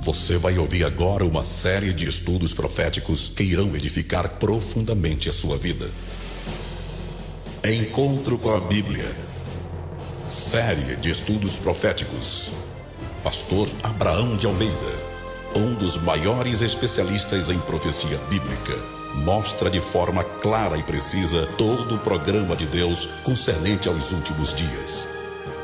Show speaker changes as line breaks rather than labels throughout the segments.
Você vai ouvir agora uma série de estudos proféticos que irão edificar profundamente a sua vida. Encontro com a Bíblia. Série de estudos proféticos. Pastor Abraão de Almeida, um dos maiores especialistas em profecia bíblica, mostra de forma clara e precisa todo o programa de Deus concernente aos últimos dias.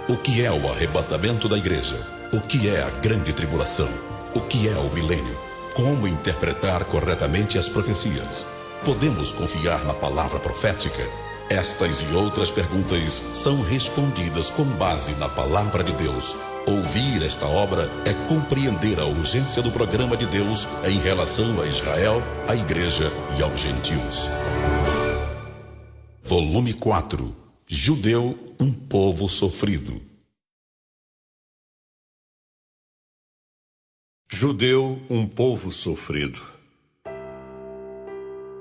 O que é o arrebatamento da igreja? O que é a grande tribulação? O que é o milênio? Como interpretar corretamente as profecias? Podemos confiar na palavra profética? Estas e outras perguntas são respondidas com base na palavra de Deus. Ouvir esta obra é compreender a urgência do programa de Deus em relação a Israel, à igreja e aos gentios. Volume 4. Judeu, um povo sofrido.
Judeu, um povo sofrido.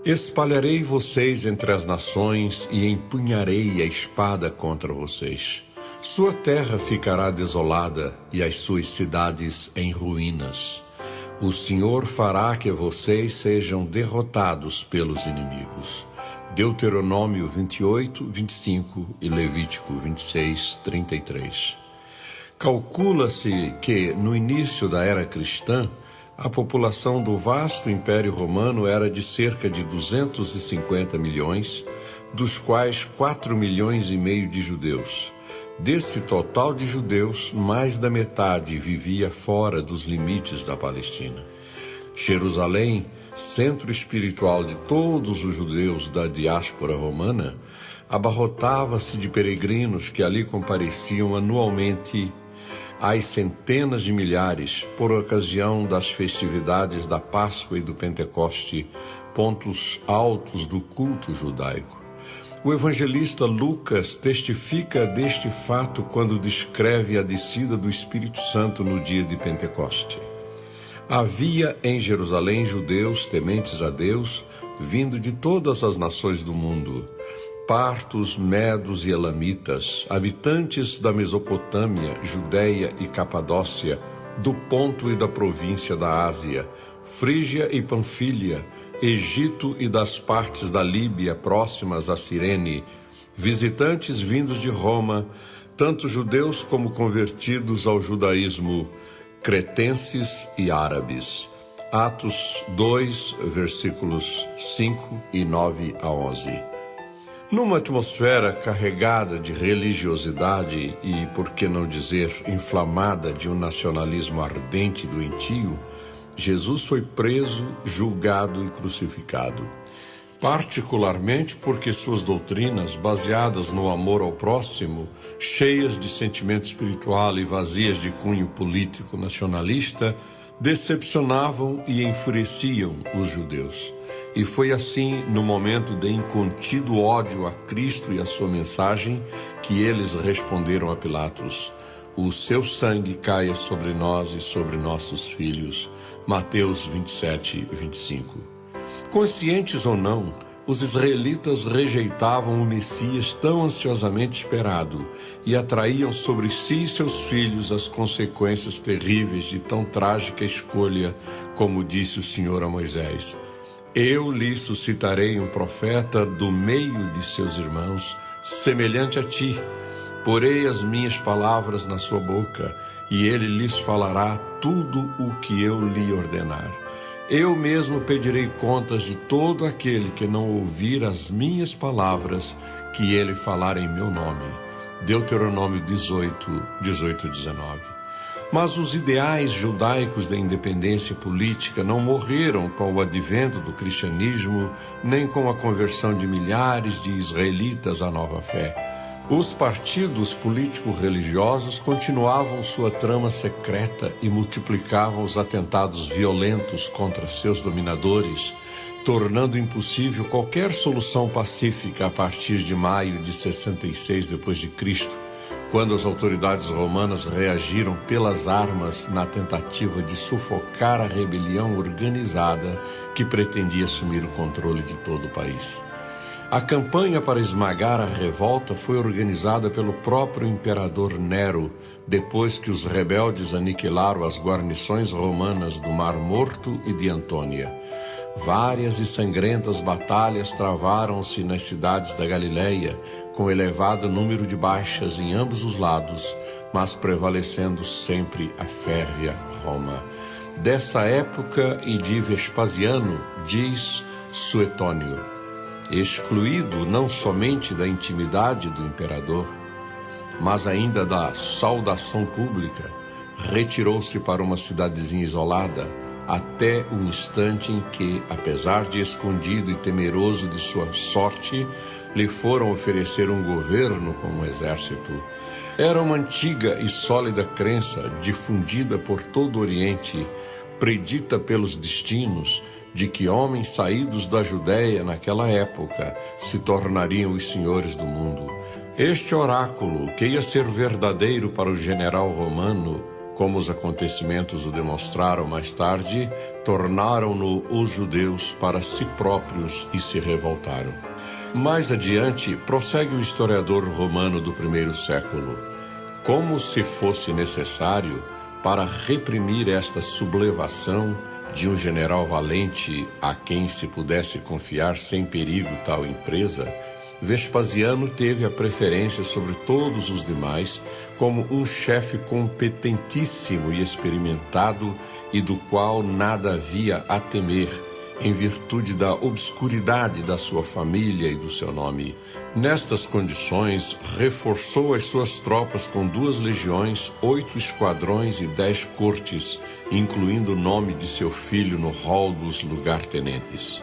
Espalharei vocês entre as nações e empunharei a espada contra vocês. Sua terra ficará desolada e as suas cidades em ruínas. O Senhor fará que vocês sejam derrotados pelos inimigos. Deuteronômio 28, 25 e Levítico 26, 33. Calcula-se que, no início da era cristã, a população do vasto Império Romano era de cerca de 250 milhões, dos quais 4 milhões e meio de judeus. Desse total de judeus, mais da metade vivia fora dos limites da Palestina. Jerusalém, centro espiritual de todos os judeus da diáspora romana, abarrotava-se de peregrinos que ali compareciam anualmente às centenas de milhares por ocasião das festividades da Páscoa e do Pentecoste, pontos altos do culto judaico. O evangelista Lucas testifica deste fato quando descreve a descida do Espírito Santo no dia de Pentecoste. Havia em Jerusalém judeus tementes a Deus, vindo de todas as nações do mundo, partos, medos e elamitas, habitantes da Mesopotâmia, Judéia e Capadócia, do Ponto e da província da Ásia, Frígia e Panfília, Egito e das partes da Líbia próximas a Cirene, visitantes vindos de Roma, tanto judeus como convertidos ao judaísmo, cretenses e árabes. Atos 2, versículos 5 e 9 a 11. Numa atmosfera carregada de religiosidade e, por que não dizer, inflamada de um nacionalismo ardente e doentio, Jesus foi preso, julgado e crucificado. Particularmente porque suas doutrinas, baseadas no amor ao próximo, cheias de sentimento espiritual e vazias de cunho político nacionalista, decepcionavam e enfureciam os judeus. E foi assim, no momento de incontido ódio a Cristo e a sua mensagem, que eles responderam a Pilatos: o seu sangue caia sobre nós e sobre nossos filhos. Mateus 27, 25. Conscientes ou não, os israelitas rejeitavam o Messias tão ansiosamente esperado e atraíam sobre si e seus filhos as consequências terríveis de tão trágica escolha, como disse o Senhor a Moisés: eu lhe suscitarei um profeta do meio de seus irmãos, semelhante a ti. Porei as minhas palavras na sua boca, e ele lhes falará tudo o que eu lhe ordenar. Eu mesmo pedirei contas de todo aquele que não ouvir as minhas palavras, que ele falar em meu nome. Deuteronômio 18, 18 e 19. Mas os ideais judaicos da independência política não morreram com o advento do cristianismo, nem com a conversão de milhares de israelitas à nova fé. Os partidos político-religiosos continuavam sua trama secreta e multiplicavam os atentados violentos contra seus dominadores, tornando impossível qualquer solução pacífica a partir de maio de 66 d.C., quando as autoridades romanas reagiram pelas armas na tentativa de sufocar a rebelião organizada que pretendia assumir o controle de todo o país. A campanha para esmagar a revolta foi organizada pelo próprio imperador Nero, depois que os rebeldes aniquilaram as guarnições romanas do Mar Morto e de Antônia. Várias e sangrentas batalhas travaram-se nas cidades da Galileia, com elevado número de baixas em ambos os lados, mas prevalecendo sempre a férrea Roma. Dessa época e de Vespasiano, diz Suetônio: excluído não somente da intimidade do imperador, mas ainda da saudação pública, retirou-se para uma cidadezinha isolada, até o instante em que, apesar de escondido e temeroso de sua sorte, lhe foram oferecer um governo com um exército. Era uma antiga e sólida crença, difundida por todo o Oriente, predita pelos destinos, de que homens saídos da Judéia naquela época se tornariam os senhores do mundo. Este oráculo, que ia ser verdadeiro para o general romano, como os acontecimentos o demonstraram mais tarde, tornaram-no os judeus para si próprios e se revoltaram. Mais adiante, prossegue o historiador romano do primeiro século: como se fosse necessário, para reprimir esta sublevação de um general valente a quem se pudesse confiar sem perigo tal empresa, Vespasiano teve a preferência sobre todos os demais como um chefe competentíssimo e experimentado e do qual nada havia a temer, em virtude da obscuridade da sua família e do seu nome. Nestas condições, reforçou as suas tropas com 2 legiões, 8 esquadrões e 10 cortes, incluindo o nome de seu filho no rol dos lugartenentes.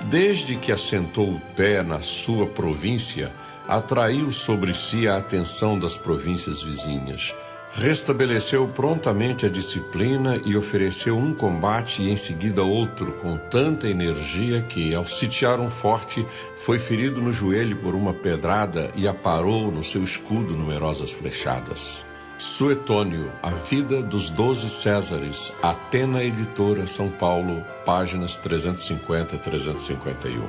Desde que assentou o pé na sua província, atraiu sobre si a atenção das províncias vizinhas. Restabeleceu prontamente a disciplina e ofereceu um combate e em seguida outro, com tanta energia que, ao sitiar um forte, foi ferido no joelho por uma pedrada e aparou no seu escudo numerosas flechadas. Suetônio, A Vida dos 12 Césares, Atena Editora, São Paulo, páginas 350 a 351.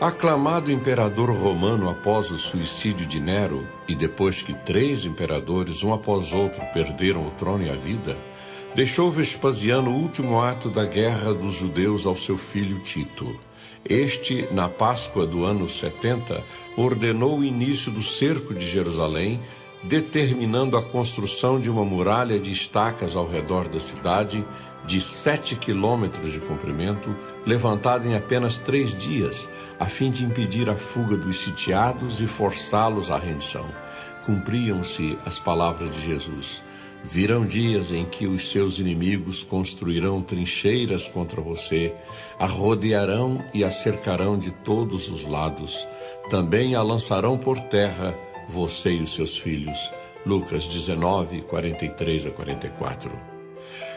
Aclamado imperador romano após o suicídio de Nero, e depois que 3 imperadores, um após outro, perderam o trono e a vida, deixou Vespasiano o último ato da guerra dos judeus ao seu filho Tito. Este, na Páscoa do ano 70, ordenou o início do cerco de Jerusalém, determinando a construção de uma muralha de estacas ao redor da cidade, de 7 quilômetros de comprimento, levantada em apenas 3 dias, a fim de impedir a fuga dos sitiados e forçá-los à rendição. Cumpriam-se as palavras de Jesus: virão dias em que os seus inimigos construirão trincheiras contra você, a rodearão e a cercarão de todos os lados. Também a lançarão por terra, você e os seus filhos. Lucas 19, 43 a 44.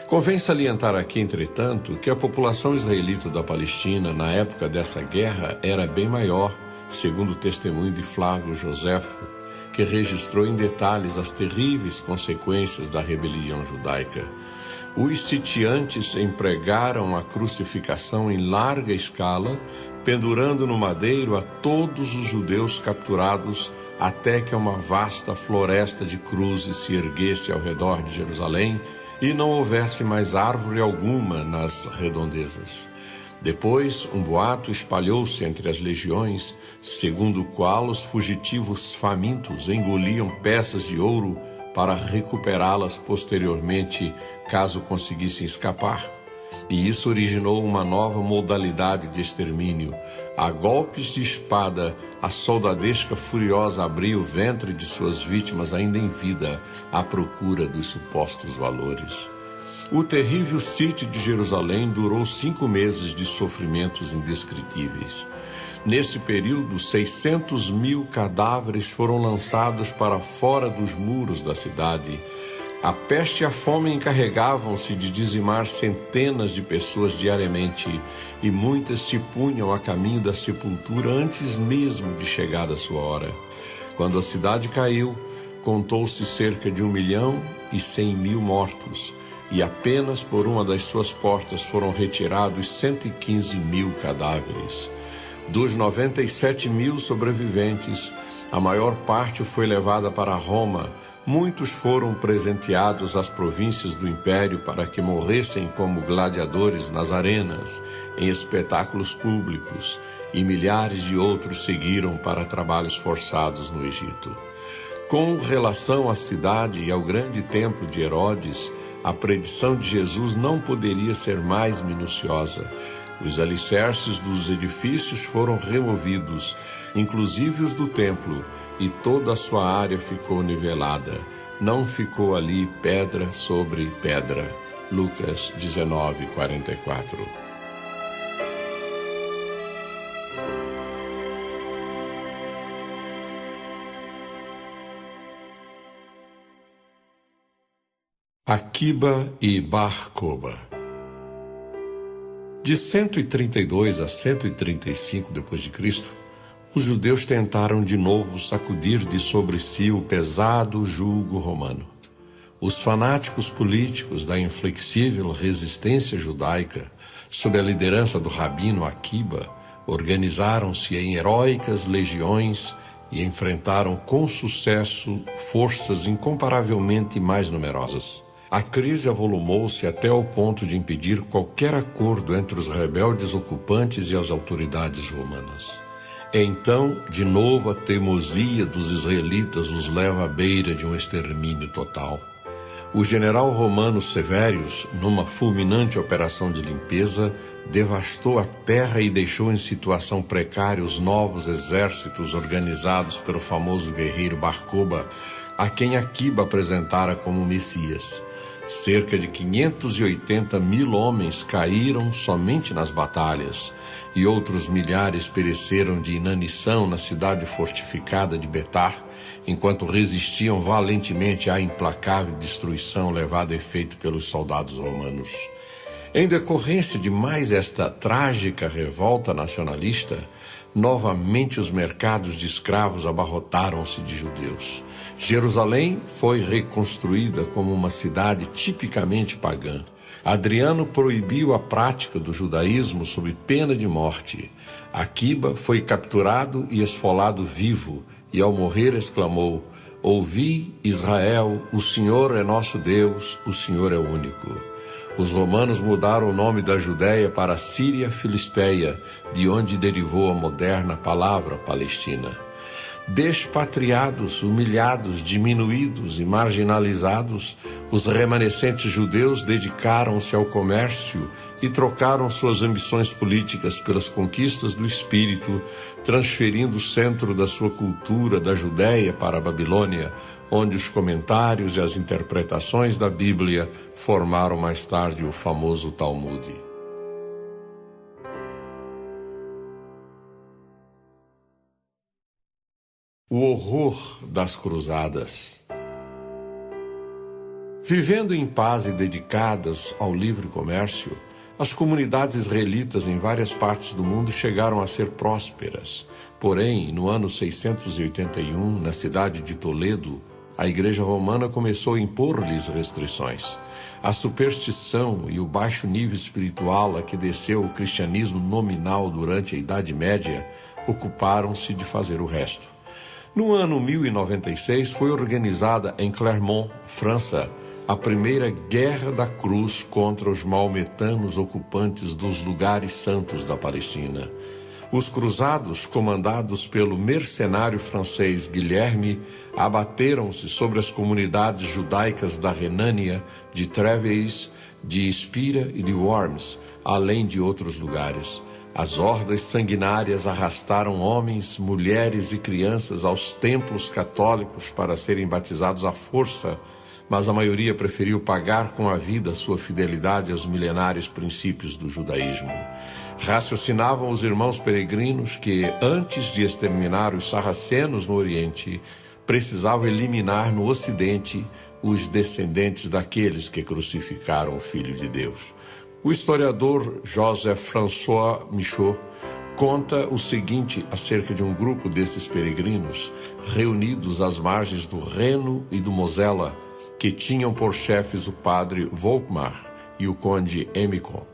Convém salientar aqui, entretanto, que a população israelita da Palestina, na época dessa guerra, era bem maior, segundo o testemunho de Flávio Joséfo, que registrou em detalhes as terríveis consequências da rebelião judaica. Os sitiantes empregaram a crucificação em larga escala, pendurando no madeiro a todos os judeus capturados, até que uma vasta floresta de cruzes se erguesse ao redor de Jerusalém e não houvesse mais árvore alguma nas redondezas. Depois, um boato espalhou-se entre as legiões, segundo o qual os fugitivos famintos engoliam peças de ouro para recuperá-las posteriormente, caso conseguissem escapar. E isso originou uma nova modalidade de extermínio. A golpes de espada, a soldadesca furiosa abria o ventre de suas vítimas ainda em vida, à procura dos supostos valores. O terrível sítio de Jerusalém durou 5 meses de sofrimentos indescritíveis. Nesse período, 600.000 cadáveres foram lançados para fora dos muros da cidade. A peste e a fome encarregavam-se de dizimar centenas de pessoas diariamente, e muitas se punham a caminho da sepultura antes mesmo de chegar a sua hora. Quando a cidade caiu, contou-se cerca de 1.100.000 mortos, e apenas por uma das suas portas foram retirados 115.000 cadáveres. Dos 97.000 sobreviventes, a maior parte foi levada para Roma. Muitos foram presenteados às províncias do Império para que morressem como gladiadores nas arenas, em espetáculos públicos, e milhares de outros seguiram para trabalhos forçados no Egito. Com relação à cidade e ao grande templo de Herodes, a predição de Jesus não poderia ser mais minuciosa. Os alicerces dos edifícios foram removidos, inclusive os do templo, e toda a sua área ficou nivelada. Não ficou ali pedra sobre pedra. Lucas 19:44. Aquiba e Bar Koba. De 132 a 135 d.C., os judeus tentaram de novo sacudir de sobre si o pesado jugo romano. Os fanáticos políticos da inflexível resistência judaica, sob a liderança do rabino Aquiba, organizaram-se em heróicas legiões e enfrentaram com sucesso forças incomparavelmente mais numerosas. A crise avolumou-se até ao ponto de impedir qualquer acordo entre os rebeldes ocupantes e as autoridades romanas. Então, de novo, a teimosia dos israelitas os leva à beira de um extermínio total. O general romano Sevérius, numa fulminante operação de limpeza, devastou a terra e deixou em situação precária os novos exércitos organizados pelo famoso guerreiro Bar Koba, a quem Aquiba apresentara como Messias. Cerca de 580.000 homens caíram somente nas batalhas, e outros milhares pereceram de inanição na cidade fortificada de Betar, enquanto resistiam valentemente à implacável destruição levada a efeito pelos soldados romanos. Em decorrência de mais esta trágica revolta nacionalista, novamente os mercados de escravos abarrotaram-se de judeus. Jerusalém foi reconstruída como uma cidade tipicamente pagã. Adriano proibiu a prática do judaísmo sob pena de morte. Aquiba foi capturado e esfolado vivo, e ao morrer exclamou: "Ouvi, Israel, o Senhor é nosso Deus, o Senhor é único." Os romanos mudaram o nome da Judéia para Síria Filisteia, de onde derivou a moderna palavra Palestina. Despatriados, humilhados, diminuídos e marginalizados, os remanescentes judeus dedicaram-se ao comércio e trocaram suas ambições políticas pelas conquistas do espírito, transferindo o centro da sua cultura da Judéia para a Babilônia, onde os comentários e as interpretações da Bíblia formaram mais tarde o famoso Talmud. O horror das cruzadas. Vivendo em paz e dedicadas ao livre comércio, as comunidades israelitas em várias partes do mundo chegaram a ser prósperas. Porém, no ano 681, na cidade de Toledo, a Igreja Romana começou a impor-lhes restrições. A superstição e o baixo nível espiritual a que desceu o cristianismo nominal durante a Idade Média ocuparam-se de fazer o resto. No ano 1096 foi organizada em Clermont, França, a primeira Guerra da Cruz contra os maometanos ocupantes dos lugares santos da Palestina. Os cruzados, comandados pelo mercenário francês Guilherme, abateram-se sobre as comunidades judaicas da Renânia, de Treves, de Espira e de Worms, além de outros lugares. As hordas sanguinárias arrastaram homens, mulheres e crianças aos templos católicos para serem batizados à força, mas a maioria preferiu pagar com a vida sua fidelidade aos milenários princípios do judaísmo. Raciocinavam os irmãos peregrinos que, antes de exterminar os sarracenos no Oriente, precisavam eliminar no Ocidente os descendentes daqueles que crucificaram o Filho de Deus. O historiador Joseph-François Michaud conta o seguinte acerca de um grupo desses peregrinos reunidos às margens do Reno e do Mosela, que tinham por chefes o padre Volkmar e o conde Emicon.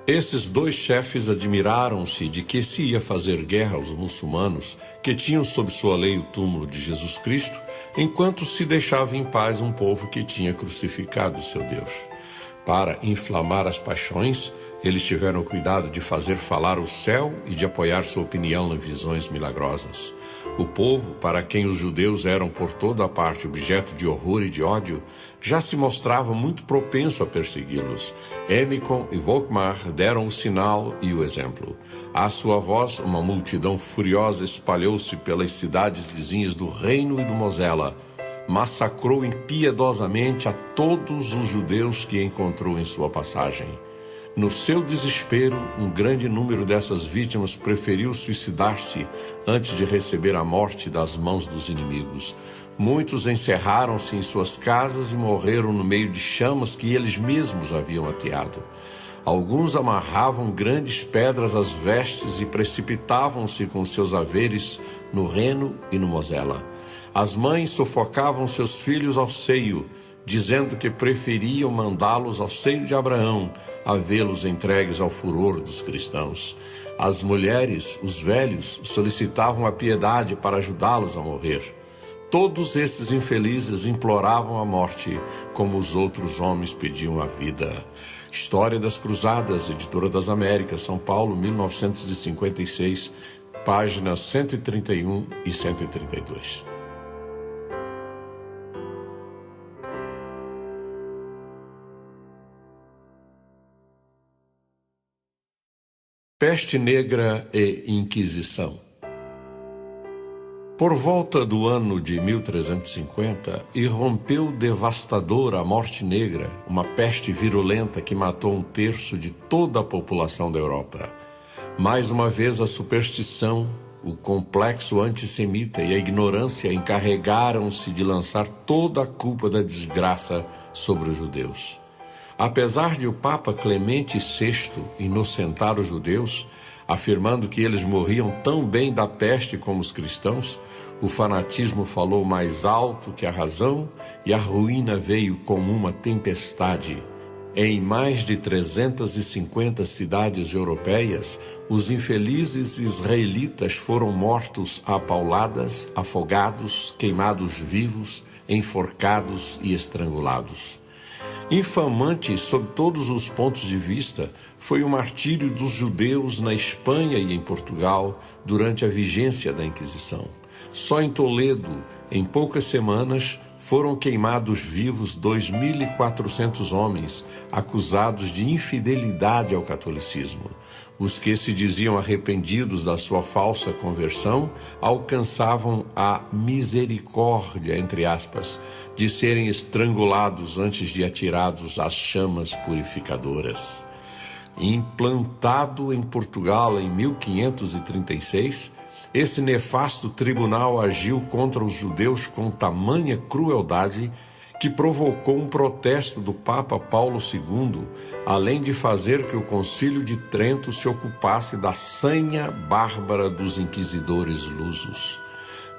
Esses dois chefes admiraram-se de que se ia fazer guerra aos muçulmanos, que tinham sob sua lei o túmulo de Jesus Cristo, enquanto se deixava em paz um povo que tinha crucificado seu Deus. Para inflamar as paixões, eles tiveram cuidado de fazer falar o céu e de apoiar sua opinião em visões milagrosas. O povo, para quem os judeus eram por toda a parte objeto de horror e de ódio, já se mostrava muito propenso a persegui-los. Hemicon e Volkmar deram o sinal e o exemplo. À sua voz, uma multidão furiosa espalhou-se pelas cidades vizinhas do Reino e do Mosela. Massacrou impiedosamente a todos os judeus que encontrou em sua passagem. No seu desespero, um grande número dessas vítimas preferiu suicidar-se antes de receber a morte das mãos dos inimigos. Muitos encerraram-se em suas casas e morreram no meio de chamas que eles mesmos haviam ateado. Alguns amarravam grandes pedras às vestes e precipitavam-se com seus haveres no Reno e no Mosela. As mães sufocavam seus filhos ao seio, dizendo que preferiam mandá-los ao seio de Abraão a vê-los entregues ao furor dos cristãos. As mulheres, os velhos, solicitavam a piedade para ajudá-los a morrer. Todos esses infelizes imploravam a morte, como os outros homens pediam a vida. História das Cruzadas, Editora das Américas, São Paulo, 1956, páginas 131 e 132. Peste Negra e Inquisição. Por volta do ano de 1350, irrompeu devastadora a Morte Negra, uma peste virulenta que matou 1/3 de toda a população da Europa. Mais uma vez, a superstição, o complexo antissemita e a ignorância encarregaram-se de lançar toda a culpa da desgraça sobre os judeus. Apesar de o Papa Clemente VI inocentar os judeus, afirmando que eles morriam tão bem da peste como os cristãos, o fanatismo falou mais alto que a razão e a ruína veio como uma tempestade. Em mais de 350 cidades europeias, os infelizes israelitas foram mortos a pauladas, afogados, queimados vivos, enforcados e estrangulados. Infamante sob todos os pontos de vista foi o martírio dos judeus na Espanha e em Portugal durante a vigência da Inquisição. Só em Toledo, em poucas semanas, foram queimados vivos 2.400 homens acusados de infidelidade ao catolicismo. Os que se diziam arrependidos da sua falsa conversão alcançavam a misericórdia, entre aspas, de serem estrangulados antes de atirados às chamas purificadoras. Implantado em Portugal em 1536, esse nefasto tribunal agiu contra os judeus com tamanha crueldade que provocou um protesto do Papa Paulo II, além de fazer que o Concílio de Trento se ocupasse da sanha bárbara dos inquisidores lusos.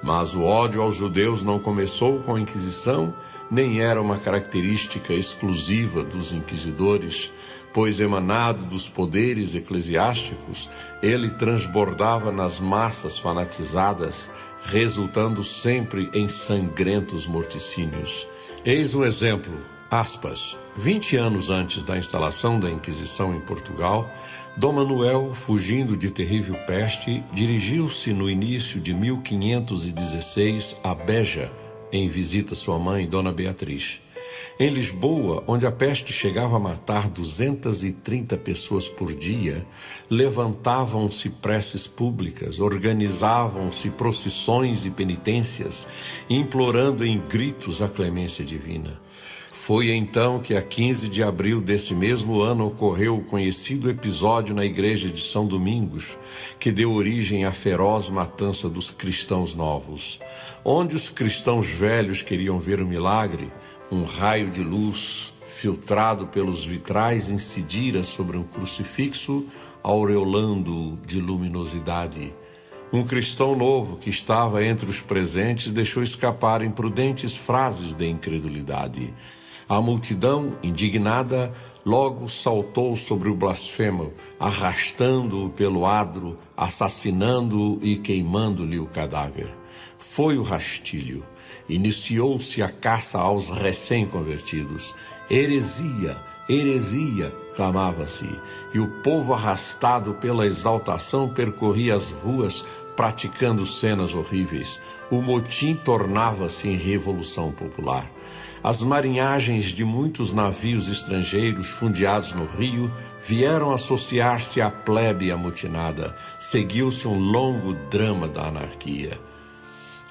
Mas o ódio aos judeus não começou com a Inquisição, nem era uma característica exclusiva dos inquisidores, pois emanado dos poderes eclesiásticos, ele transbordava nas massas fanatizadas, resultando sempre em sangrentos morticínios. Eis um exemplo, aspas, 20 anos antes da instalação da Inquisição em Portugal, Dom Manuel, fugindo de terrível peste, dirigiu-se no início de 1516 a Beja, em visita à sua mãe, Dona Beatriz. Em Lisboa, onde a peste chegava a matar 230 pessoas por dia, levantavam-se preces públicas, organizavam-se procissões e penitências, implorando em gritos a clemência divina. Foi então que, a 15 de abril desse mesmo ano, ocorreu o conhecido episódio na igreja de São Domingos, que deu origem à feroz matança dos cristãos novos. Onde os cristãos velhos queriam ver o milagre, um raio de luz, filtrado pelos vitrais, incidira sobre um crucifixo, aureolando-o de luminosidade. Um cristão novo que estava entre os presentes deixou escapar imprudentes frases de incredulidade. A multidão, indignada, logo saltou sobre o blasfemo, arrastando-o pelo adro, assassinando-o e queimando-lhe o cadáver. Foi o rastilho. Iniciou-se a caça aos recém-convertidos. Heresia, heresia, clamava-se, e o povo arrastado pela exaltação percorria as ruas praticando cenas horríveis. O motim tornava-se em revolução popular. As marinhagens de muitos navios estrangeiros fundeados no rio vieram associar-se à plebe amotinada. Seguiu-se um longo drama da anarquia.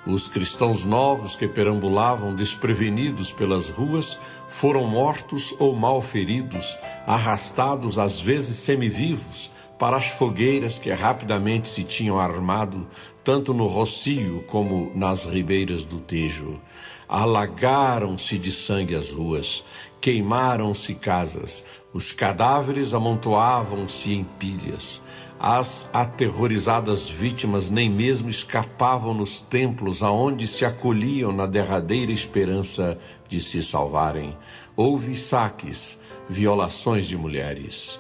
Os cristãos novos que perambulavam desprevenidos pelas ruas foram mortos ou mal feridos, arrastados às vezes semivivos para as fogueiras que rapidamente se tinham armado, tanto no Rocio como nas ribeiras do Tejo. Alagaram-se de sangue as ruas, queimaram-se casas, os cadáveres amontoavam-se em pilhas. As aterrorizadas vítimas nem mesmo escapavam nos templos aonde se acolhiam na derradeira esperança de se salvarem. Houve saques, violações de mulheres.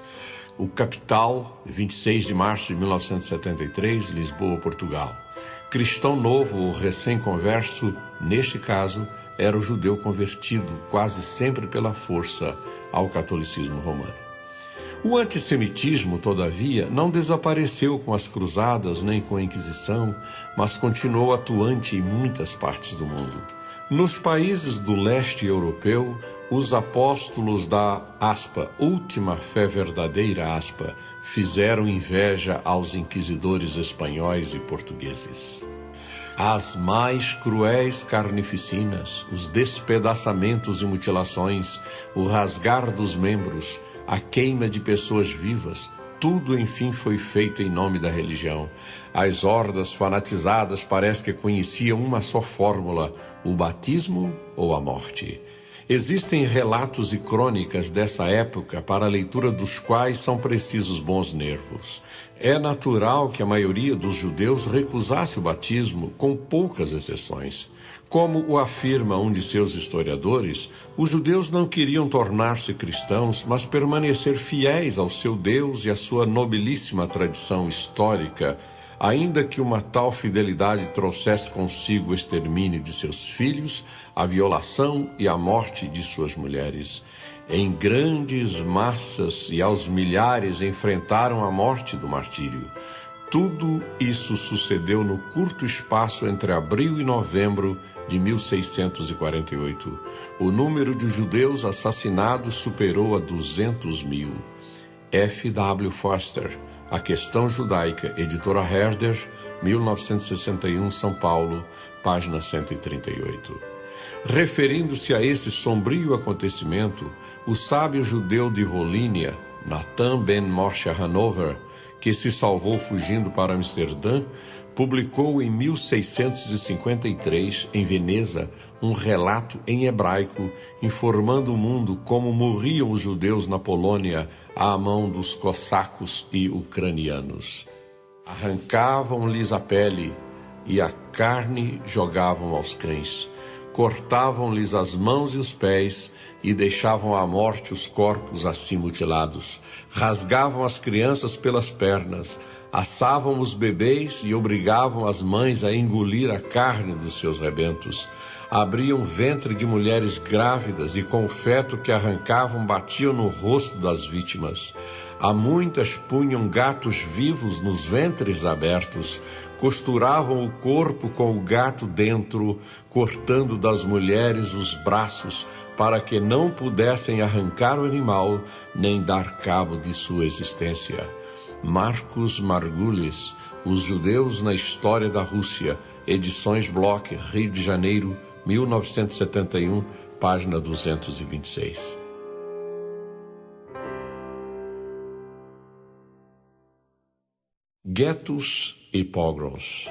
O Capital, 26 de março de 1973, Lisboa, Portugal. Cristão novo ou recém-converso, neste caso, era o judeu convertido, quase sempre pela força, ao catolicismo romano. O antissemitismo, todavia, não desapareceu com as cruzadas nem com a Inquisição, mas continuou atuante em muitas partes do mundo. Nos países do leste europeu, os apóstolos da, última fé verdadeira, fizeram inveja aos inquisidores espanhóis e portugueses. As mais cruéis carnificinas, os despedaçamentos e mutilações, o rasgar dos membros, a queima de pessoas vivas, tudo enfim foi feito em nome da religião. As hordas fanatizadas parece que conheciam uma só fórmula, o batismo ou a morte. Existem relatos e crônicas dessa época para a leitura dos quais são precisos bons nervos. É natural que a maioria dos judeus recusasse o batismo, com poucas exceções. Como o afirma um de seus historiadores, os judeus não queriam tornar-se cristãos, mas permanecer fiéis ao seu Deus e à sua nobilíssima tradição histórica, ainda que uma tal fidelidade trouxesse consigo o extermínio de seus filhos, a violação e a morte de suas mulheres. Em grandes massas e aos milhares enfrentaram a morte do martírio. Tudo isso sucedeu no curto espaço entre abril e novembro de 1648. O número de judeus assassinados superou a 200 mil. F. W. Foster, A Questão Judaica, editora Herder, 1961, São Paulo, página 138. Referindo-se a esse sombrio acontecimento, o sábio judeu de Volínia, Natan ben Moshe Hanover, que se salvou fugindo para Amsterdã, publicou em 1653, em Veneza, um relato em hebraico informando o mundo como morriam os judeus na Polônia à mão dos cossacos e ucranianos. Arrancavam-lhes a pele e a carne jogavam aos cães. Cortavam-lhes as mãos e os pés e deixavam à morte os corpos assim mutilados. Rasgavam as crianças pelas pernas, assavam os bebês e obrigavam as mães a engolir a carne dos seus rebentos. Abriam o ventre de mulheres grávidas e com o feto que arrancavam batiam no rosto das vítimas. A muitas punham gatos vivos nos ventres abertos, costuravam o corpo com o gato dentro, cortando das mulheres os braços para que não pudessem arrancar o animal nem dar cabo de sua existência. Marcos Margulis, Os Judeus na História da Rússia, Edições Bloch, Rio de Janeiro, 1971, página 226. Guetos e pogroms.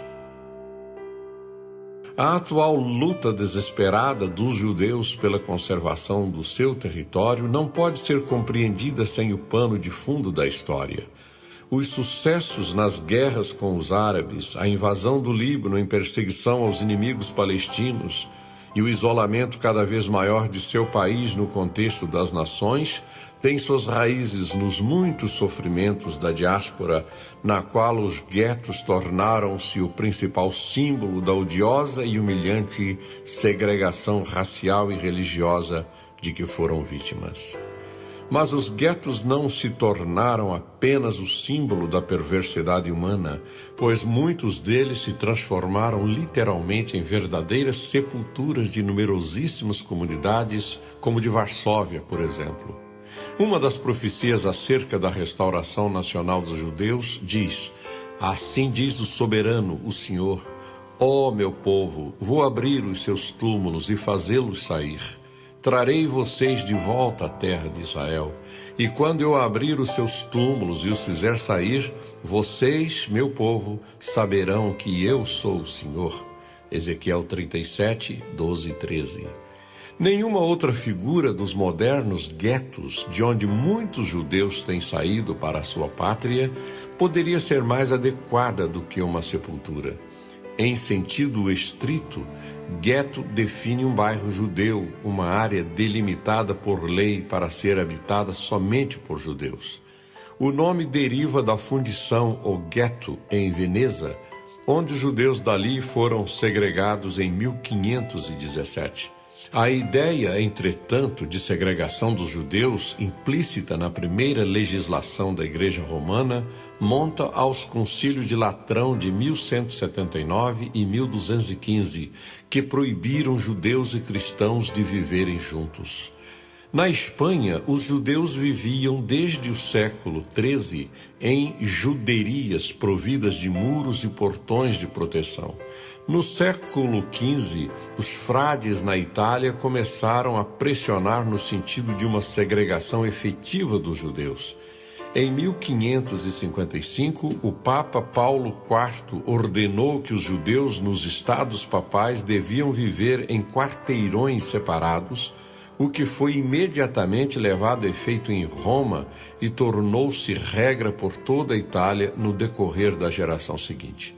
A atual luta desesperada dos judeus pela conservação do seu território não pode ser compreendida sem o pano de fundo da história. Os sucessos nas guerras com os árabes, a invasão do Líbano em perseguição aos inimigos palestinos e o isolamento cada vez maior de seu país no contexto das nações tem suas raízes nos muitos sofrimentos da diáspora, na qual os guetos tornaram-se o principal símbolo da odiosa e humilhante segregação racial e religiosa de que foram vítimas. Mas os guetos não se tornaram apenas o símbolo da perversidade humana, pois muitos deles se transformaram literalmente em verdadeiras sepulturas de numerosíssimas comunidades, como de Varsóvia, por exemplo. Uma das profecias acerca da restauração nacional dos judeus diz: assim diz o soberano, o Senhor, ó meu povo, vou abrir os seus túmulos e fazê-los sair. Trarei vocês de volta à terra de Israel, e quando eu abrir os seus túmulos e os fizer sair, vocês, meu povo, saberão que eu sou o Senhor. Ezequiel 37, 12 e 13. Nenhuma outra figura dos modernos guetos, de onde muitos judeus têm saído para a sua pátria, poderia ser mais adequada do que uma sepultura. Em sentido estrito, gueto define um bairro judeu, uma área delimitada por lei para ser habitada somente por judeus. O nome deriva da fundição ou gueto em Veneza, onde os judeus dali foram segregados em 1517. A ideia, entretanto, de segregação dos judeus, implícita na primeira legislação da Igreja Romana, monta aos concílios de Latrão de 1179 e 1215, que proibiram judeus e cristãos de viverem juntos. Na Espanha, os judeus viviam desde o século XIII em juderias providas de muros e portões de proteção. No século XV, os frades na Itália começaram a pressionar no sentido de uma segregação efetiva dos judeus. Em 1555, o Papa Paulo IV ordenou que os judeus nos estados papais deviam viver em quarteirões separados, o que foi imediatamente levado a efeito em Roma e tornou-se regra por toda a Itália no decorrer da geração seguinte.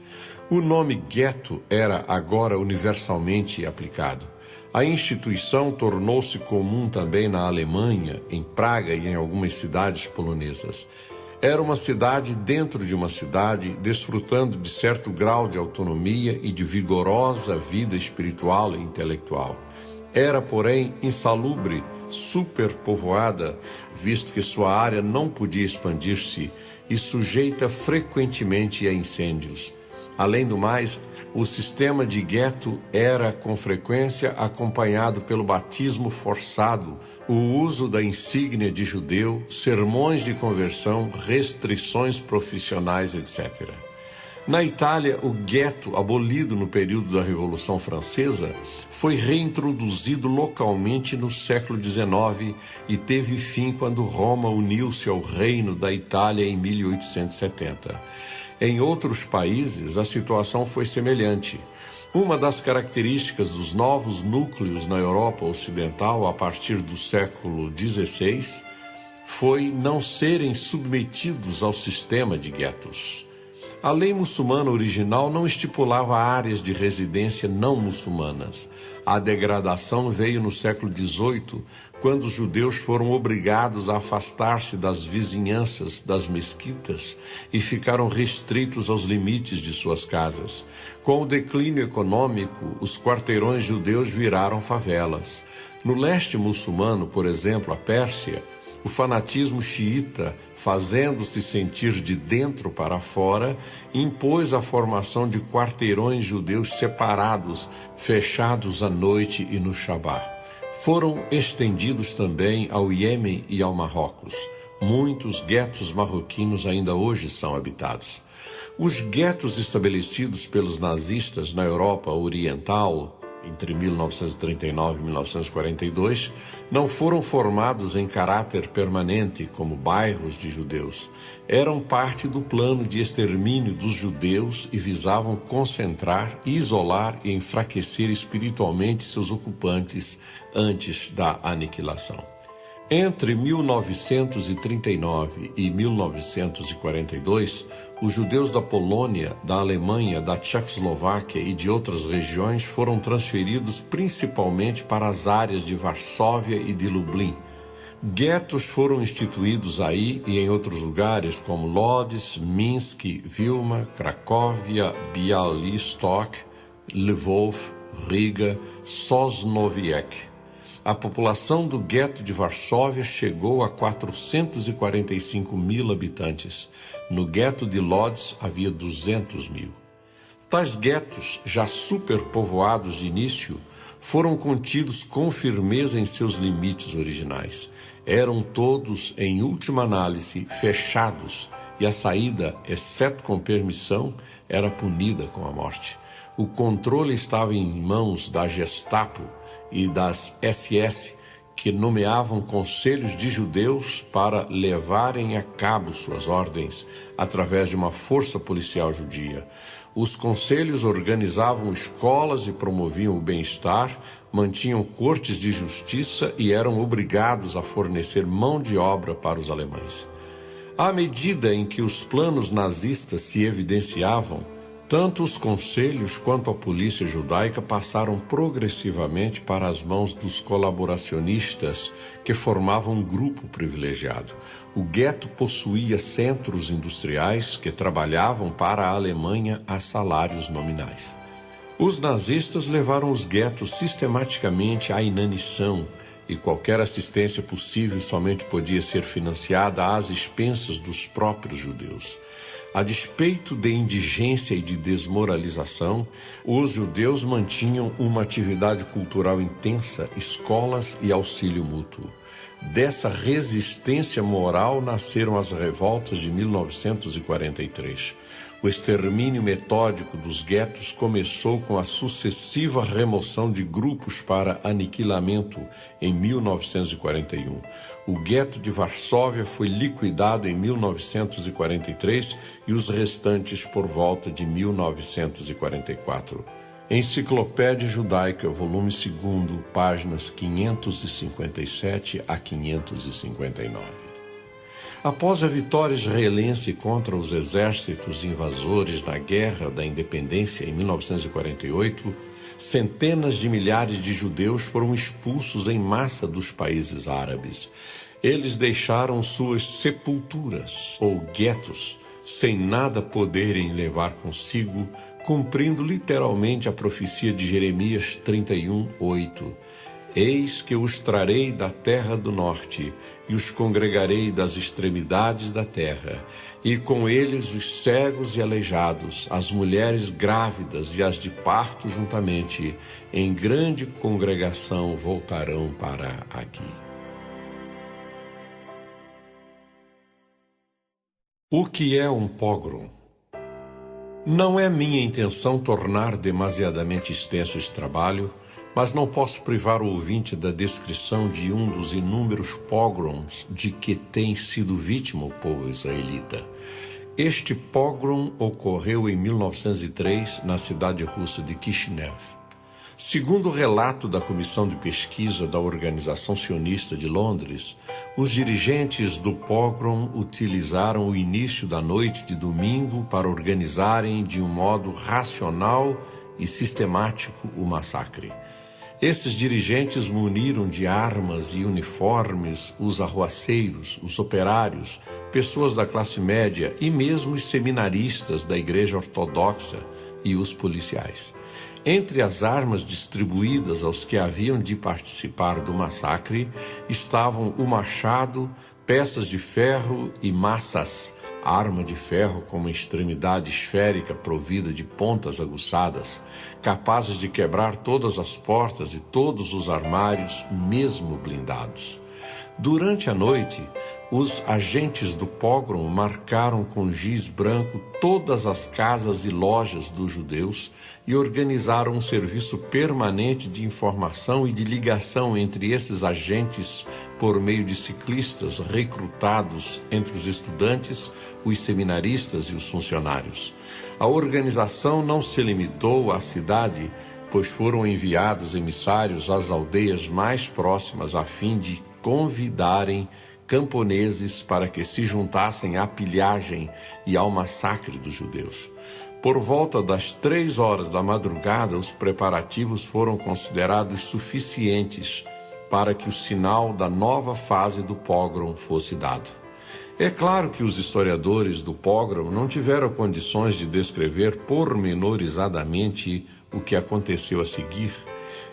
O nome gueto era agora universalmente aplicado. A instituição tornou-se comum também na Alemanha, em Praga e em algumas cidades polonesas. Era uma cidade dentro de uma cidade, desfrutando de certo grau de autonomia e de vigorosa vida espiritual e intelectual. Era, porém, insalubre, superpovoada, visto que sua área não podia expandir-se e sujeita frequentemente a incêndios. Além do mais, o sistema de gueto era, com frequência, acompanhado pelo batismo forçado, o uso da insígnia de judeu, sermões de conversão, restrições profissionais, etc. Na Itália, o gueto, abolido no período da Revolução Francesa, foi reintroduzido localmente no século XIX e teve fim quando Roma uniu-se ao Reino da Itália em 1870. Em outros países, a situação foi semelhante. Uma das características dos novos núcleos na Europa Ocidental a partir do século XVI foi não serem submetidos ao sistema de guetos. A lei muçulmana original não estipulava áreas de residência não muçulmanas. A degradação veio no século XVIII, quando os judeus foram obrigados a afastar-se das vizinhanças das mesquitas e ficaram restritos aos limites de suas casas. Com o declínio econômico, os quarteirões judeus viraram favelas. No leste muçulmano, por exemplo, a Pérsia, o fanatismo xiita, fazendo-se sentir de dentro para fora, impôs a formação de quarteirões judeus separados, fechados à noite e no Shabá. Foram estendidos também ao Iêmen e ao Marrocos. Muitos guetos marroquinos ainda hoje são habitados. Os guetos estabelecidos pelos nazistas na Europa Oriental, entre 1939 e 1942, não foram formados em caráter permanente como bairros de judeus. Eram parte do plano de extermínio dos judeus e visavam concentrar, isolar e enfraquecer espiritualmente seus ocupantes antes da aniquilação. Entre 1939 e 1942, os judeus da Polônia, da Alemanha, da Tchecoslováquia e de outras regiões foram transferidos principalmente para as áreas de Varsóvia e de Lublin. Guetos foram instituídos aí e em outros lugares como Lodz, Minsk, Vilna, Cracóvia, Białystok, Lvov, Riga, Sosnowiec. A população do gueto de Varsóvia chegou a 445 mil habitantes. No gueto de Lodz havia 200 mil. Tais guetos, já superpovoados de início, foram contidos com firmeza em seus limites originais. Eram todos, em última análise, fechados, e a saída, exceto com permissão, era punida com a morte. O controle estava em mãos da Gestapo e das SS, que nomeavam conselhos de judeus para levarem a cabo suas ordens através de uma força policial judia. Os conselhos organizavam escolas e promoviam o bem-estar, mantinham cortes de justiça e eram obrigados a fornecer mão de obra para os alemães. À medida em que os planos nazistas se evidenciavam, tanto os conselhos quanto a polícia judaica passaram progressivamente para as mãos dos colaboracionistas, que formavam um grupo privilegiado. O gueto possuía centros industriais que trabalhavam para a Alemanha a salários nominais. Os nazistas levaram os guetos sistematicamente à inanição, e qualquer assistência possível somente podia ser financiada às expensas dos próprios judeus. A despeito de indigência e de desmoralização, os judeus mantinham uma atividade cultural intensa, escolas e auxílio mútuo. Dessa resistência moral nasceram as revoltas de 1943. O extermínio metódico dos guetos começou com a sucessiva remoção de grupos para aniquilamento em 1941. O gueto de Varsóvia foi liquidado em 1943 e os restantes por volta de 1944. Enciclopédia Judaica, volume 2, páginas 557 a 559. Após a vitória israelense contra os exércitos invasores na Guerra da Independência em 1948, centenas de milhares de judeus foram expulsos em massa dos países árabes. Eles deixaram suas sepulturas, ou guetos, sem nada poderem levar consigo, cumprindo literalmente a profecia de Jeremias 31:8. Eis que os trarei da terra do norte, e os congregarei das extremidades da terra, e com eles os cegos e aleijados, as mulheres grávidas e as de parto juntamente, em grande congregação voltarão para aqui. O que é um pogrom? Não é minha intenção tornar demasiadamente extenso esse trabalho, mas não posso privar o ouvinte da descrição de um dos inúmeros pogroms de que tem sido vítima o povo israelita. Este pogrom ocorreu em 1903 na cidade russa de Kishinev. Segundo o relato da Comissão de Pesquisa da Organização Sionista de Londres, os dirigentes do pogrom utilizaram o início da noite de domingo para organizarem de um modo racional e sistemático o massacre. Esses dirigentes muniram de armas e uniformes os arruaceiros, os operários, pessoas da classe média e mesmo os seminaristas da Igreja Ortodoxa e os policiais. Entre as armas distribuídas aos que haviam de participar do massacre estavam o machado, peças de ferro e maças, arma de ferro com uma extremidade esférica provida de pontas aguçadas, capazes de quebrar todas as portas e todos os armários, mesmo blindados. Durante a noite, os agentes do pogrom marcaram com giz branco todas as casas e lojas dos judeus e organizaram um serviço permanente de informação e de ligação entre esses agentes por meio de ciclistas recrutados entre os estudantes, os seminaristas e os funcionários. A organização não se limitou à cidade, pois foram enviados emissários às aldeias mais próximas a fim de convidarem camponeses para que se juntassem à pilhagem e ao massacre dos judeus. Por volta das 3 horas da madrugada, os preparativos foram considerados suficientes para que o sinal da nova fase do pogrom fosse dado. É claro que os historiadores do pogrom não tiveram condições de descrever pormenorizadamente o que aconteceu a seguir,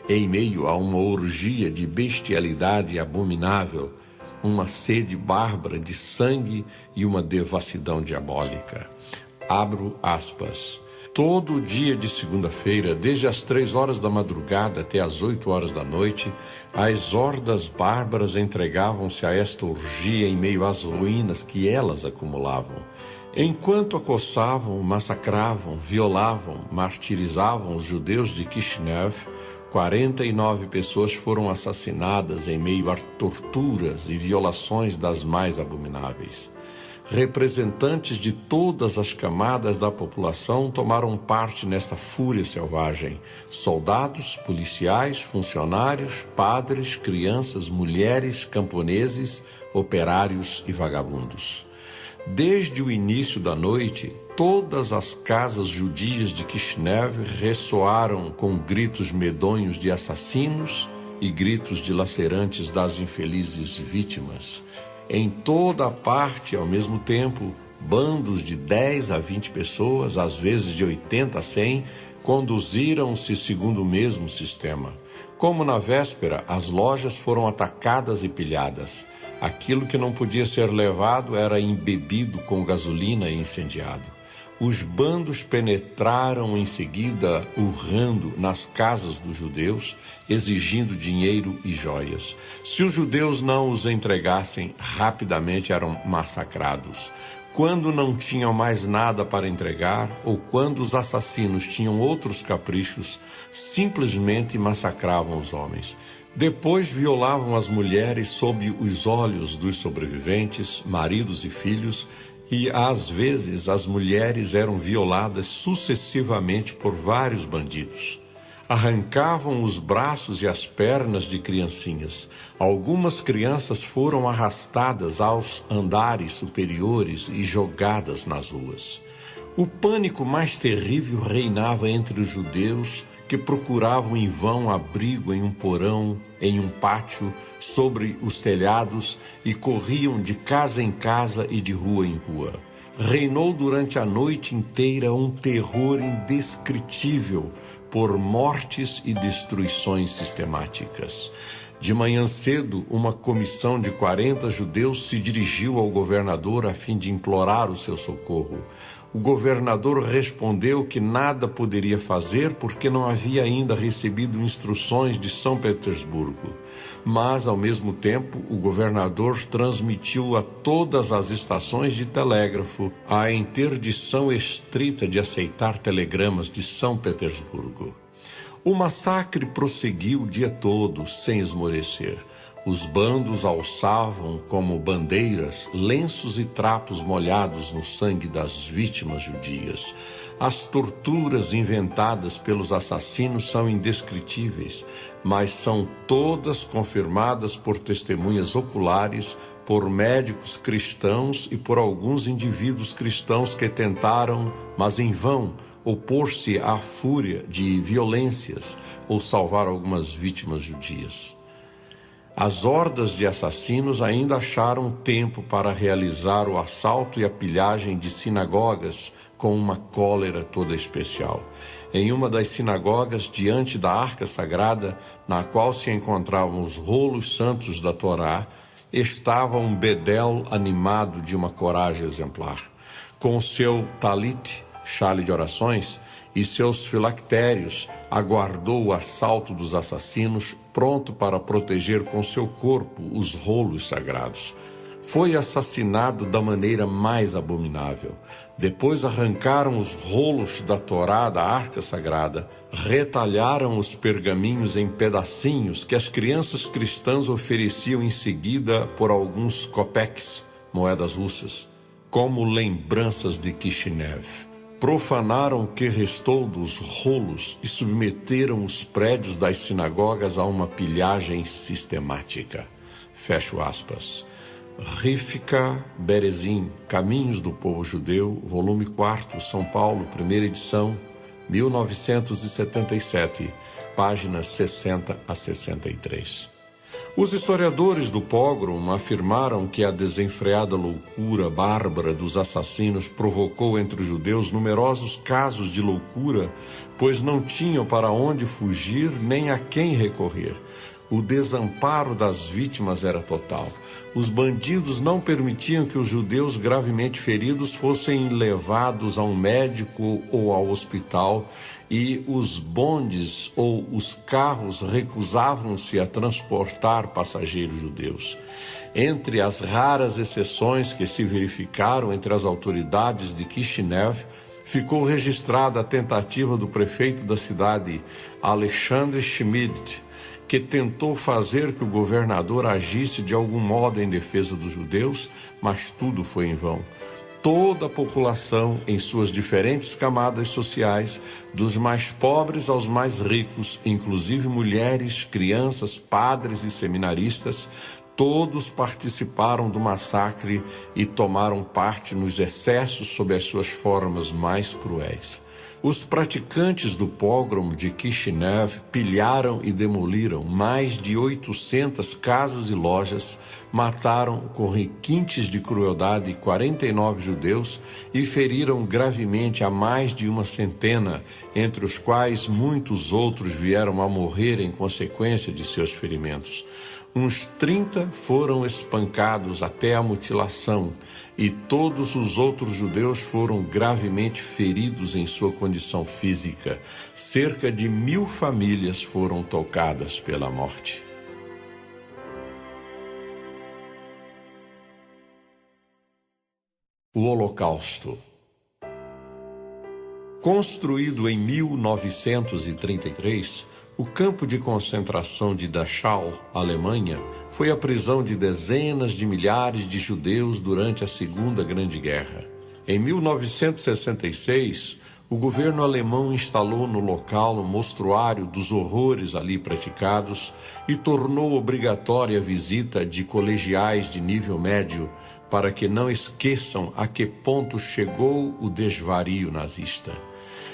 em meio a uma orgia de bestialidade abominável, uma sede bárbara de sangue e uma devassidão diabólica. Abro aspas. Todo dia de segunda-feira, desde as 3 horas da madrugada até as 8 horas da noite, as hordas bárbaras entregavam-se a esta orgia em meio às ruínas que elas acumulavam. Enquanto acossavam, massacravam, violavam, martirizavam os judeus de Kishinev, 49 pessoas foram assassinadas em meio a torturas e violações das mais abomináveis. Representantes de todas as camadas da população tomaram parte nesta fúria selvagem. Soldados, policiais, funcionários, padres, crianças, mulheres, camponeses, operários e vagabundos. Desde o início da noite, todas as casas judias de Kishinev ressoaram com gritos medonhos de assassinos e gritos dilacerantes das infelizes vítimas. Em toda a parte, ao mesmo tempo, bandos de 10 a 20 pessoas, às vezes de 80 a 100, conduziram-se segundo o mesmo sistema. Como na véspera, as lojas foram atacadas e pilhadas. Aquilo que não podia ser levado era embebido com gasolina e incendiado. Os bandos penetraram em seguida, urrando nas casas dos judeus, exigindo dinheiro e joias. Se os judeus não os entregassem, rapidamente eram massacrados. Quando não tinham mais nada para entregar, ou quando os assassinos tinham outros caprichos, simplesmente massacravam os homens. Depois violavam as mulheres sob os olhos dos sobreviventes, maridos e filhos, e, às vezes, as mulheres eram violadas sucessivamente por vários bandidos. Arrancavam os braços e as pernas de criancinhas. Algumas crianças foram arrastadas aos andares superiores e jogadas nas ruas. O pânico mais terrível reinava entre os judeus que procuravam em vão abrigo em um porão, em um pátio, sobre os telhados e corriam de casa em casa e de rua em rua. Reinou durante a noite inteira um terror indescritível por mortes e destruições sistemáticas. De manhã cedo, uma comissão de 40 judeus se dirigiu ao governador a fim de implorar o seu socorro. O governador respondeu que nada poderia fazer porque não havia ainda recebido instruções de São Petersburgo. Mas, ao mesmo tempo, o governador transmitiu a todas as estações de telégrafo a interdição estrita de aceitar telegramas de São Petersburgo. O massacre prosseguiu o dia todo, sem esmorecer. Os bandos alçavam como bandeiras lenços e trapos molhados no sangue das vítimas judias. As torturas inventadas pelos assassinos são indescritíveis, mas são todas confirmadas por testemunhas oculares, por médicos cristãos e por alguns indivíduos cristãos que tentaram, mas em vão, opor-se à fúria de violências ou salvar algumas vítimas judias. As hordas de assassinos ainda acharam tempo para realizar o assalto e a pilhagem de sinagogas com uma cólera toda especial. Em uma das sinagogas, diante da arca sagrada, na qual se encontravam os rolos santos da Torá, estava um bedel animado de uma coragem exemplar. Com seu talit, chale de orações, e seus filactérios, aguardou o assalto dos assassinos, pronto para proteger com seu corpo os rolos sagrados. Foi assassinado da maneira mais abominável. Depois arrancaram os rolos da Torá da arca sagrada, retalharam os pergaminhos em pedacinhos que as crianças cristãs ofereciam em seguida por alguns kopecks, moedas russas, como lembranças de Kishinev. Profanaram o que restou dos rolos e submeteram os prédios das sinagogas a uma pilhagem sistemática. Fecho aspas. Rivka Berezin, Caminhos do Povo Judeu, volume 4, São Paulo, primeira edição, 1977, páginas 60 a 63. Os historiadores do pogrom afirmaram que a desenfreada loucura bárbara dos assassinos provocou entre os judeus numerosos casos de loucura, pois não tinham para onde fugir nem a quem recorrer. O desamparo das vítimas era total. Os bandidos não permitiam que os judeus gravemente feridos fossem levados a um médico ou ao hospital, e os bondes ou os carros recusavam-se a transportar passageiros judeus. Entre as raras exceções que se verificaram entre as autoridades de Kishinev, ficou registrada a tentativa do prefeito da cidade, Alexander Schmidt, que tentou fazer que o governador agisse de algum modo em defesa dos judeus, mas tudo foi em vão. Toda a população, em suas diferentes camadas sociais, dos mais pobres aos mais ricos, inclusive mulheres, crianças, padres e seminaristas, todos participaram do massacre e tomaram parte nos excessos sob as suas formas mais cruéis. Os praticantes do pogrom de Kishinev pilharam e demoliram mais de 800 casas e lojas, mataram com requintes de crueldade 49 judeus e feriram gravemente a mais de uma centena, entre os quais muitos outros vieram a morrer em consequência de seus ferimentos. Uns 30 foram espancados até a mutilação, e todos os outros judeus foram gravemente feridos em sua condição física. Cerca de 1000 famílias foram tocadas pela morte. O Holocausto. Construído em 1933, o campo de concentração de Dachau, Alemanha, foi a prisão de dezenas de milhares de judeus durante a Segunda Grande Guerra. Em 1966, o governo alemão instalou no local um mostruário dos horrores ali praticados e tornou obrigatória a visita de colegiais de nível médio para que não esqueçam a que ponto chegou o desvario nazista.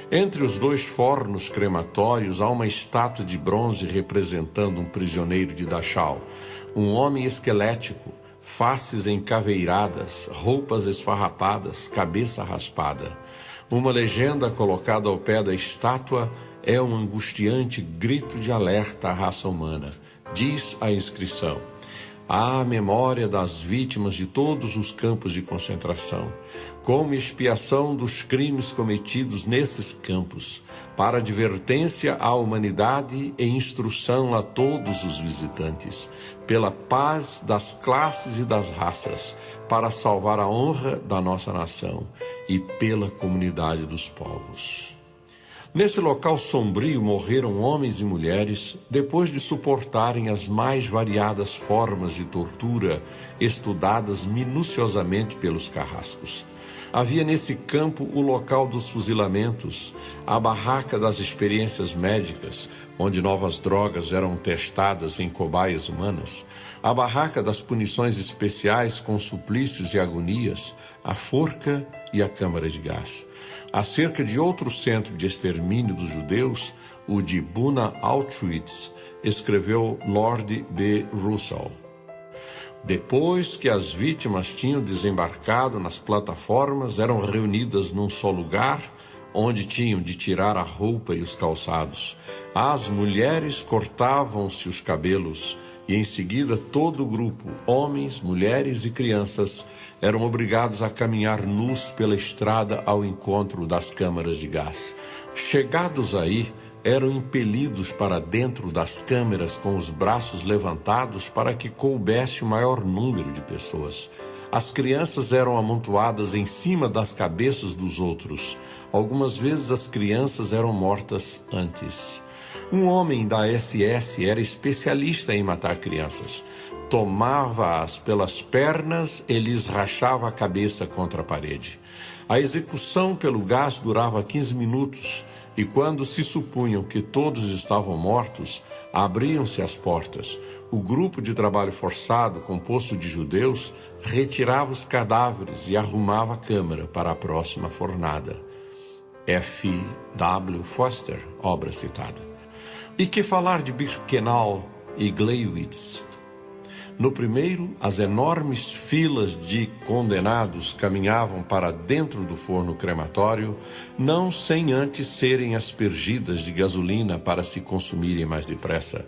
Entre os dois fornos crematórios há uma estátua de bronze representando um prisioneiro de Dachau, um homem esquelético, faces encaveiradas, roupas esfarrapadas, cabeça raspada. Uma legenda colocada ao pé da estátua é um angustiante grito de alerta à raça humana. Diz a inscrição: à memória das vítimas de todos os campos de concentração, como expiação dos crimes cometidos nesses campos, para advertência à humanidade e instrução a todos os visitantes, pela paz das classes e das raças, para salvar a honra da nossa nação e pela comunidade dos povos. Nesse local sombrio morreram homens e mulheres depois de suportarem as mais variadas formas de tortura estudadas minuciosamente pelos carrascos. Havia nesse campo o local dos fuzilamentos, a barraca das experiências médicas, onde novas drogas eram testadas em cobaias humanas, a barraca das punições especiais com suplícios e agonias, a forca e a câmara de gás. Acerca de outro centro de extermínio dos judeus, o de Buna Auschwitz, escreveu Lord B. Russell. Depois que as vítimas tinham desembarcado nas plataformas, eram reunidas num só lugar, onde tinham de tirar a roupa e os calçados. As mulheres cortavam-se os cabelos, e em seguida todo o grupo, homens, mulheres e crianças, eram obrigados a caminhar nus pela estrada ao encontro das câmaras de gás. Chegados aí, eram impelidos para dentro das câmeras com os braços levantados para que coubesse o maior número de pessoas. As crianças eram amontoadas em cima das cabeças dos outros. Algumas vezes as crianças eram mortas antes. Um homem da SS era especialista em matar crianças. Tomava-as pelas pernas e lhes rachava a cabeça contra a parede. A execução pelo gás durava 15 minutos e quando se supunham que todos estavam mortos, abriam-se as portas. O grupo de trabalho forçado, composto de judeus, retirava os cadáveres e arrumava a câmara para a próxima fornada. F. W. Foster, obra citada. E que falar de Birkenau e Gleiwitz? No primeiro, as enormes filas de condenados caminhavam para dentro do forno crematório, não sem antes serem aspergidas de gasolina para se consumirem mais depressa.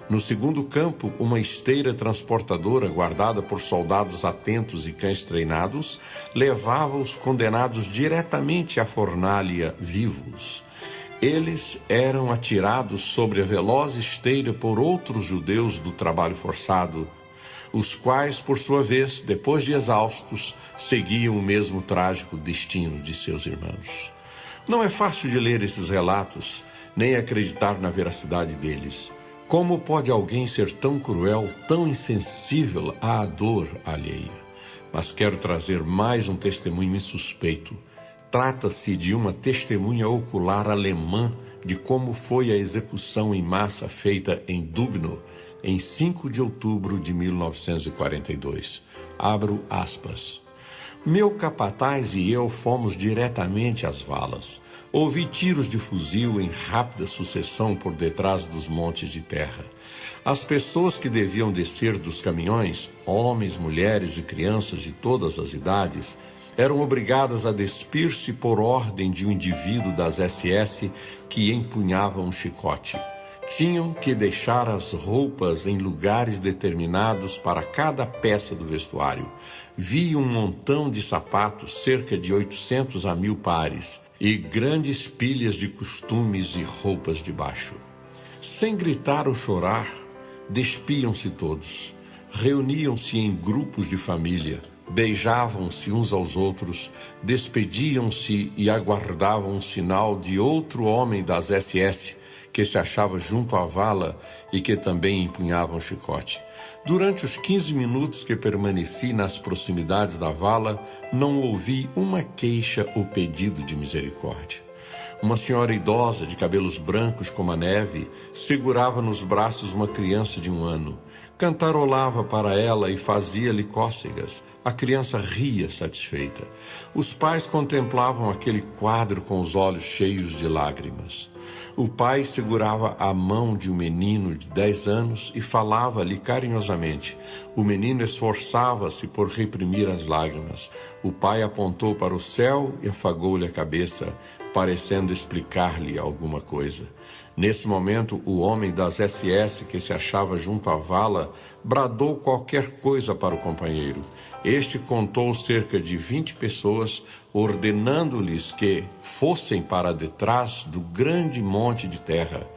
No segundo campo, uma esteira transportadora guardada por soldados atentos e cães treinados levava os condenados diretamente à fornalha vivos. Eles eram atirados sobre a veloz esteira por outros judeus do trabalho forçado, os quais, por sua vez, depois de exaustos, seguiam o mesmo trágico destino de seus irmãos. Não é fácil de ler esses relatos, nem acreditar na veracidade deles. Como pode alguém ser tão cruel, tão insensível à dor alheia? Mas quero trazer mais um testemunho insuspeito. Trata-se de uma testemunha ocular alemã de como foi a execução em massa feita em Dubno, em 5 de outubro de 1942. Abro aspas. Meu capataz e eu fomos diretamente às valas. Ouvi tiros de fuzil em rápida sucessão por detrás dos montes de terra. As pessoas que deviam descer dos caminhões, homens, mulheres e crianças de todas as idades, eram obrigadas a despir-se por ordem de um indivíduo das SS que empunhava um chicote. Tinham que deixar as roupas em lugares determinados para cada peça do vestuário. Vi um montão de sapatos, cerca de 800 a 1000 pares, e grandes pilhas de costumes e roupas de baixo. Sem gritar ou chorar, despiam-se todos. Reuniam-se em grupos de família, beijavam-se uns aos outros, despediam-se e aguardavam um sinal de outro homem das SS, que se achava junto à vala e que também empunhava um chicote. Durante os 15 minutos que permaneci nas proximidades da vala, não ouvi uma queixa ou pedido de misericórdia. Uma senhora idosa, de cabelos brancos como a neve, segurava nos braços uma criança de 1 ano. Cantarolava para ela e fazia-lhe cócegas. A criança ria satisfeita. Os pais contemplavam aquele quadro com os olhos cheios de lágrimas. O pai segurava a mão de um menino de 10 anos e falava-lhe carinhosamente. O menino esforçava-se por reprimir as lágrimas. O pai apontou para o céu e afagou-lhe a cabeça, parecendo explicar-lhe alguma coisa. Nesse momento, o homem das SS que se achava junto à vala bradou qualquer coisa para o companheiro. Este contou cerca de 20 pessoas, ordenando-lhes que fossem para detrás do grande monte de terra.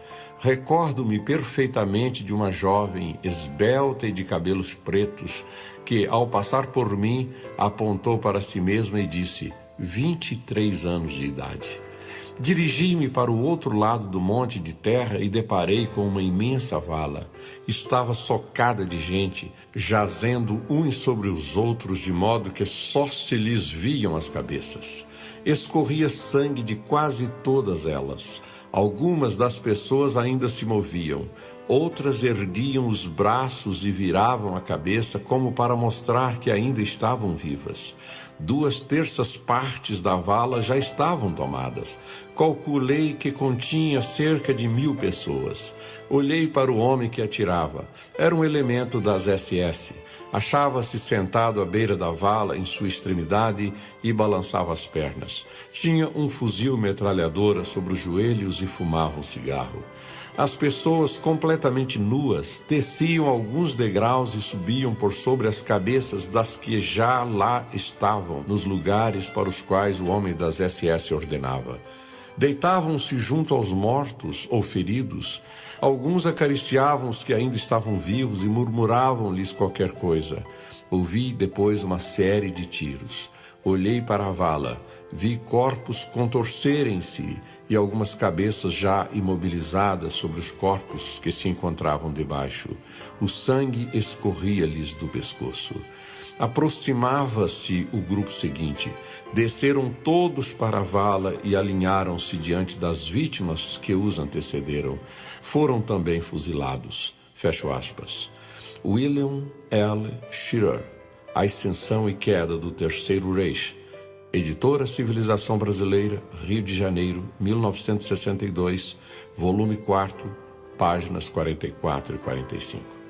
Recordo-me perfeitamente de uma jovem esbelta e de cabelos pretos que, ao passar por mim, apontou para si mesma e disse: 23 anos de idade. Dirigi-me para o outro lado do monte de terra e deparei com uma imensa vala. Estava socada de gente, jazendo uns sobre os outros, de modo que só se lhes viam as cabeças. Escorria sangue de quase todas elas. Algumas das pessoas ainda se moviam. Outras erguiam os braços e viravam a cabeça como para mostrar que ainda estavam vivas. 2/3 partes da vala já estavam tomadas. Calculei que continha cerca de 1000 pessoas. Olhei para o homem que atirava. Era um elemento das SS. Achava-se sentado à beira da vala, em sua extremidade, e balançava as pernas. Tinha um fuzil metralhadora sobre os joelhos e fumava um cigarro. As pessoas, completamente nuas, desciam alguns degraus e subiam por sobre as cabeças das que já lá estavam, nos lugares para os quais o homem das SS ordenava. Deitavam-se junto aos mortos ou feridos. Alguns acariciavam os que ainda estavam vivos e murmuravam-lhes qualquer coisa. Ouvi depois uma série de tiros. Olhei para a vala, vi corpos contorcerem-se e algumas cabeças já imobilizadas sobre os corpos que se encontravam debaixo. O sangue escorria-lhes do pescoço. Aproximava-se o grupo seguinte. Desceram todos para a vala e alinharam-se diante das vítimas que os antecederam. Foram também fuzilados. Fecho aspas. William L. Shirer, A Ascensão e Queda do Terceiro Reich. Editora Civilização Brasileira, Rio de Janeiro, 1962, volume 4, páginas 44 e 45.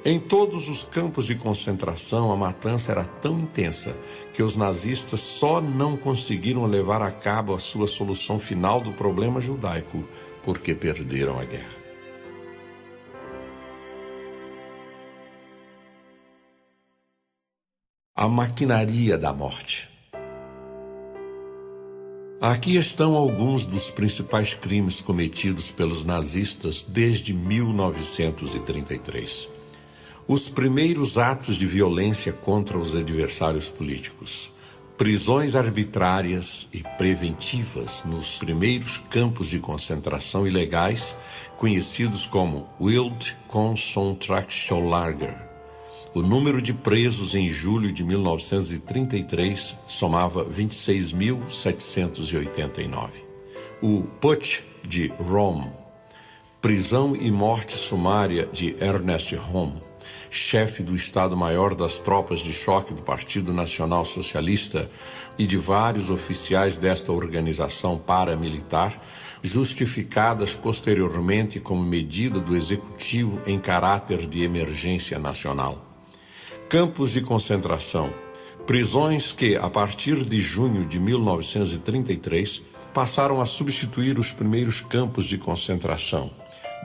Em todos os campos de concentração, a matança era tão intensa que os nazistas só não conseguiram levar a cabo a sua solução final do problema judaico porque perderam a guerra. A maquinaria da morte. Aqui estão alguns dos principais crimes cometidos pelos nazistas desde 1933. Os primeiros atos de violência contra os adversários políticos. Prisões arbitrárias e preventivas nos primeiros campos de concentração ilegais, conhecidos como Wildkonzentrationslager. O número de presos em julho de 1933 somava 26.789. O Putsch de Röhm, prisão e morte sumária de Ernest Röhm, chefe do Estado-Maior das tropas de choque do Partido Nacional Socialista e de vários oficiais desta organização paramilitar, justificadas posteriormente como medida do Executivo em caráter de emergência nacional. Campos de concentração, prisões que, a partir de junho de 1933, passaram a substituir os primeiros campos de concentração.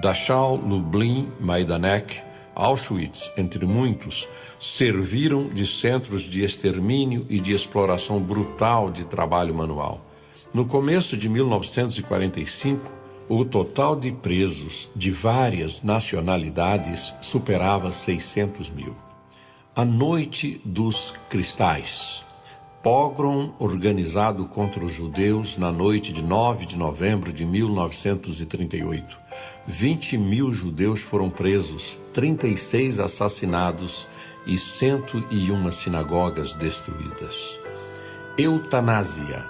Dachau, Lublin, Majdanek, Auschwitz, entre muitos, serviram de centros de extermínio e de exploração brutal de trabalho manual. No começo de 1945, o total de presos de várias nacionalidades superava 600 mil. A Noite dos Cristais. Pogrom organizado contra os judeus na noite de 9 de novembro de 1938. 20 mil judeus foram presos, 36 assassinados e 101 sinagogas destruídas. Eutanásia.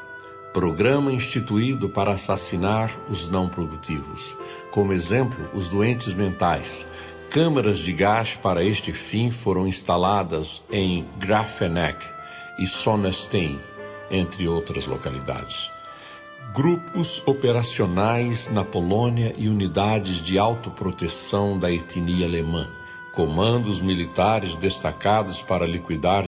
Programa instituído para assassinar os não produtivos. Como exemplo, os doentes mentais. Câmaras de gás para este fim foram instaladas em Grafenegg e Sonnenstein, entre outras localidades. Grupos operacionais na Polônia e unidades de autoproteção da etnia alemã. Comandos militares destacados para liquidar